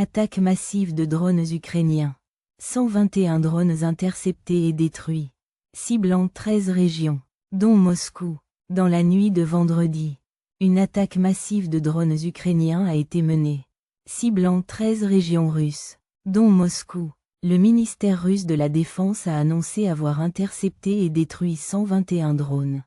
Attaque massive de drones ukrainiens. 121 drones interceptés et détruits, ciblant 13 régions, dont Moscou. Dans la nuit de vendredi, une attaque massive de drones ukrainiens a été menée, ciblant 13 régions russes, dont Moscou. Le ministère russe de la Défense a annoncé avoir intercepté et détruit 121 drones,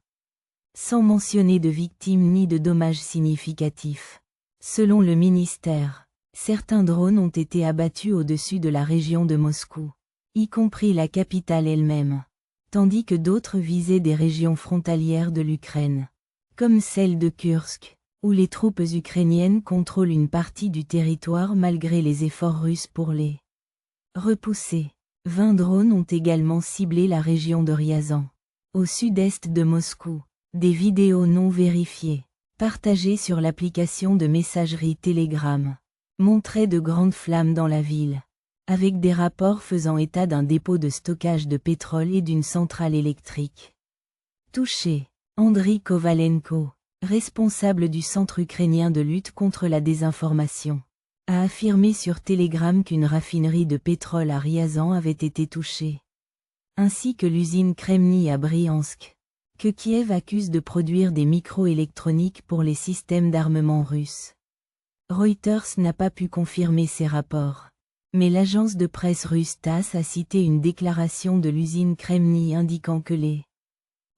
sans mentionner de victimes ni de dommages significatifs. Selon le ministère, certains drones ont été abattus au-dessus de la région de Moscou, y compris la capitale elle-même, tandis que d'autres visaient des régions frontalières de l'Ukraine, comme celle de Kursk, où les troupes ukrainiennes contrôlent une partie du territoire malgré les efforts russes pour les repousser. 20 drones ont également ciblé la région de Ryazan, au sud-est de Moscou. Des vidéos non vérifiées, partagées sur l'application de messagerie Telegram, montraient de grandes flammes dans la ville, avec des rapports faisant état d'un dépôt de stockage de pétrole et d'une centrale électrique. Touché, Andriy Kovalenko, responsable du Centre ukrainien de lutte contre la désinformation, a affirmé sur Telegram qu'une raffinerie de pétrole à Ryazan avait été touchée, ainsi que l'usine Kremny à Bryansk, que Kiev accuse de produire des micro-électroniques pour les systèmes d'armement russes. Reuters n'a pas pu confirmer ces rapports, mais l'agence de presse russe TASS a cité une déclaration de l'usine Kremny indiquant que les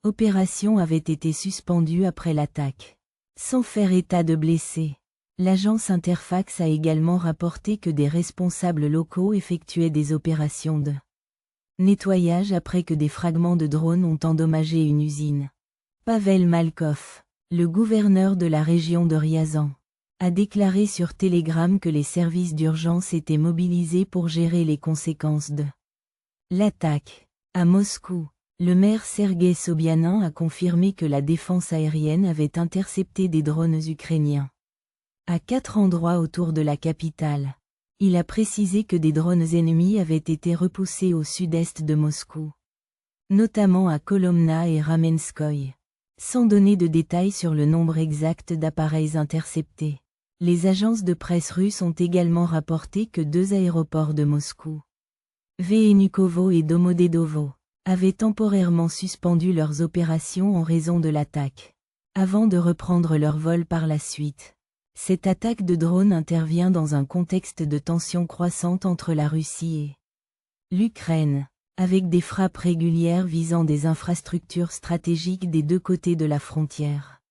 opérations avaient été suspendues après l'attaque, sans faire état de blessés. L'agence Interfax a également rapporté que des responsables locaux effectuaient des opérations de nettoyage après que des fragments de drones ont endommagé une usine. Pavel Malkov, le gouverneur de la région de Ryazan, a déclaré sur Telegram que les services d'urgence étaient mobilisés pour gérer les conséquences de l'attaque. À Moscou, le maire Sergei Sobyanin a confirmé que la défense aérienne avait intercepté des drones ukrainiens à 4 endroits autour de la capitale. Il a précisé que des drones ennemis avaient été repoussés au sud-est de Moscou, notamment à Kolomna et Ramenskoye. Sans donner de détails sur le nombre exact d'appareils interceptés, les agences de presse russes ont également rapporté que 2 aéroports de Moscou, Venukovo et Domodedovo, avaient temporairement suspendu leurs opérations en raison de l'attaque, avant de reprendre leur vol par la suite. Cette attaque de drone intervient dans un contexte de tensions croissantes entre la Russie et l'Ukraine, avec des frappes régulières visant des infrastructures stratégiques des deux côtés de la frontière.